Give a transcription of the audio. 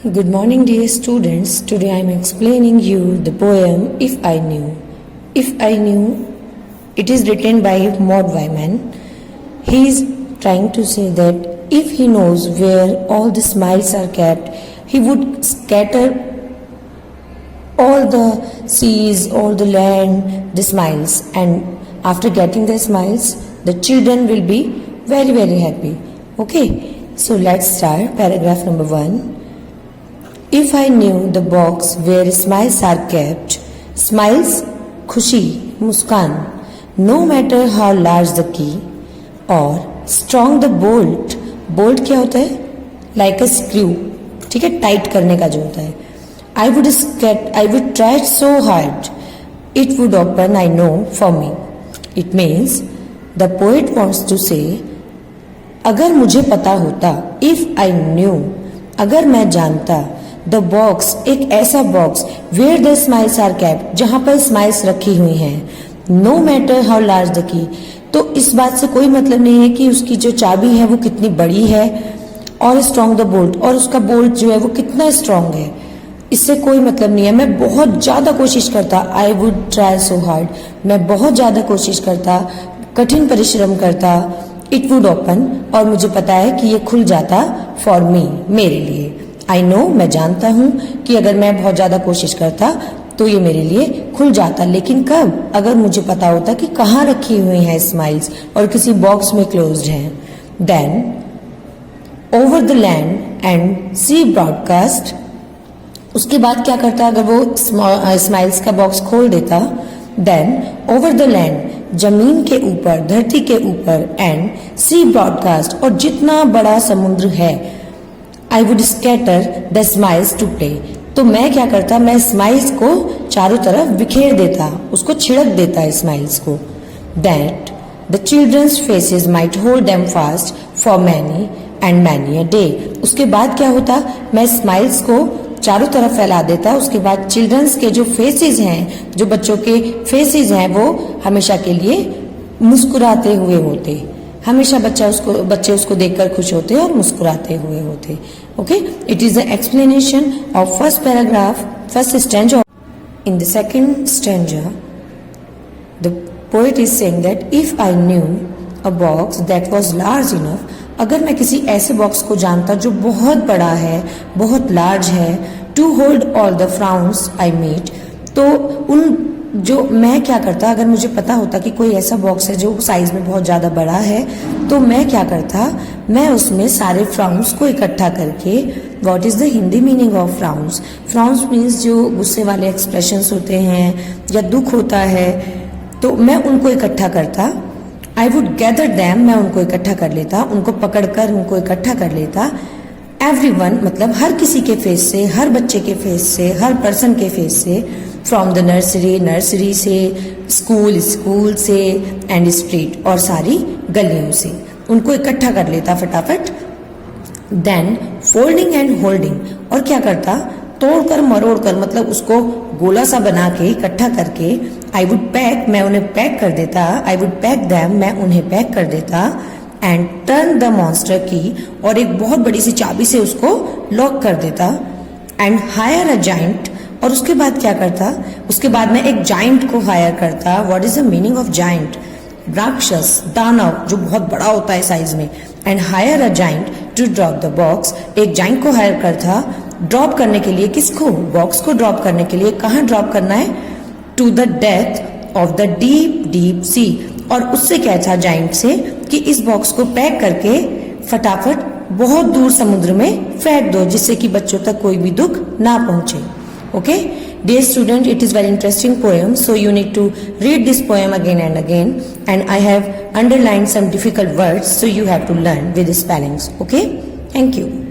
Good morning, dear students. Today I am explaining you the poem If I Knew. If I Knew, it is written by Maud Wyman. He is trying to say that if he knows where all the smiles are kept, he would scatter all the seas, all the land, the smiles, and after getting the smiles, the children will be very, very happy. Okay, so let's start paragraph number 1. If I knew the box where smiles are kept, smiles, खुशी, मुस्कान, no matter how large the key, और strong the bolt, bolt क्या होता है? Like a screw, ठीक है, tight करने का जो होता है. I would try so hard, it would open, I know, for me. It means the poet wants to say, अगर मुझे पता होता, if I knew, अगर मैं जानता, द बॉक्स, एक ऐसा box, where the smiles are kept, जहां पर स्माइल्स रखी हुई हैं, no matter how large the key, तो इस बात से कोई मतलब नहीं है कि उसकी जो चाबी है वो कितनी बड़ी है, और स्ट्रॉन्ग द बोल्ट, और उसका बोल्ट जो है वो कितना स्ट्रॉन्ग है, इससे कोई मतलब नहीं है. मैं बहुत ज्यादा कोशिश करता, I would try so hard, मैं बहुत ज्यादा कोशिश करता, कठिन परिश्रम करता, इट वुड ओपन, और मुझे पता है कि ये खुल जाता, फॉर मी, मेरे लिए. आई नो, मैं जानता हूं कि अगर मैं बहुत ज्यादा कोशिश करता तो ये मेरे लिए खुल जाता, लेकिन कब? अगर मुझे पता होता कि कहाँ रखी हुई है स्माइल्स और किसी बॉक्स में क्लोज्ड हैं. Then over the land and sea broadcast, उसके बाद क्या करता अगर वो स्माइल्स का बॉक्स खोल देता. देन ओवर द लैंड, जमीन के ऊपर, धरती के ऊपर, एंड सी ब्रॉडकास्ट, और जितना बड़ा समुद्र है, I would scatter the smiles to play. तो मैं क्या करता, मैं स्माइल्स को चारों तरफ बिखेर देता, उसको छिड़क देता स्माइल्स को. That the children's faces might hold them fast for many and many a day. उसके बाद क्या होता, मैं स्माइल्स को चारों तरफ फैला देता. उसके बाद चिल्ड्रंस के जो फेसेस हैं, जो बच्चों के फेसेस हैं, वो हमेशा के लिए मुस्कुराते हुए होते. हमेशा बच्चे उसको देखकर खुश होते और मुस्कुराते हुए होते. Okay, it is the explanation of first paragraph, first stanza. In the second stanza the poet is saying that if I knew a box that was large enough, अगर मैं किसी ऐसे बॉक्स को जानता जो बहुत बड़ा है, बहुत लार्ज है, to hold all the frowns I meet, तो उन जो मैं क्या करता, अगर मुझे पता होता कि कोई ऐसा बॉक्स है जो साइज में बहुत ज़्यादा बड़ा है, तो मैं क्या करता, मैं उसमें सारे फ्राउन्स को इकट्ठा करके, what is the Hindi meaning of frowns? Frowns means जो गुस्से वाले एक्सप्रेशंस होते हैं या दुख होता है, तो मैं उनको इकट्ठा करता. आई वुड गैदर दैम, मैं उनको इकट्ठा कर लेता, उनको पकड़कर उनको इकट्ठा कर लेता. एवरीवन, मतलब हर किसी के फेस से, हर बच्चे के फेस से, हर पर्सन के फेस से, फ्रॉम द नर्सरी से, स्कूल से, एंड स्ट्रीट, और सारी गलियों से उनको इकट्ठा कर लेता फटाफट. देन फोल्डिंग एंड होल्डिंग, और क्या करता, तोड़कर मरोड़कर, मतलब उसको गोला सा बना के इकट्ठा करके, आई वुड पैक, मैं उन्हें पैक कर देता, आई वुड पैक दैम, मैं उन्हें पैक कर देता, एंड टर्न द मॉन्स्टर की, और एक बहुत बड़ी सी चाबी से उसको लॉक कर देता. एंड हायर अ जाइंट, और उसके बाद क्या करता, उसके बाद मैं एक जाइंट को हायर करता. What is the meaning of giant? राक्षस, दानव, जो बहुत बड़ा होता है साइज में. And hire a giant to drop the box, एक जाइंट को हायर करता ड्रॉप करने के लिए. किसको? बॉक्स को ड्रॉप करने के लिए. कहाँ ड्रॉप करना है? To the depth of the deep deep sea, और उससे क्या था जाइंट से कि इस बॉक्स को पैक करके फटाफट बहुत दूर समुद्र में फेंक दो, जिससे कि बच्चों तक कोई भी दुख ना पहुंचे. Okay, dear student, it is very interesting poem, so you need to read this poem again and again, and I have underlined some difficult words, so you have to learn with the spellings. Okay, thank you.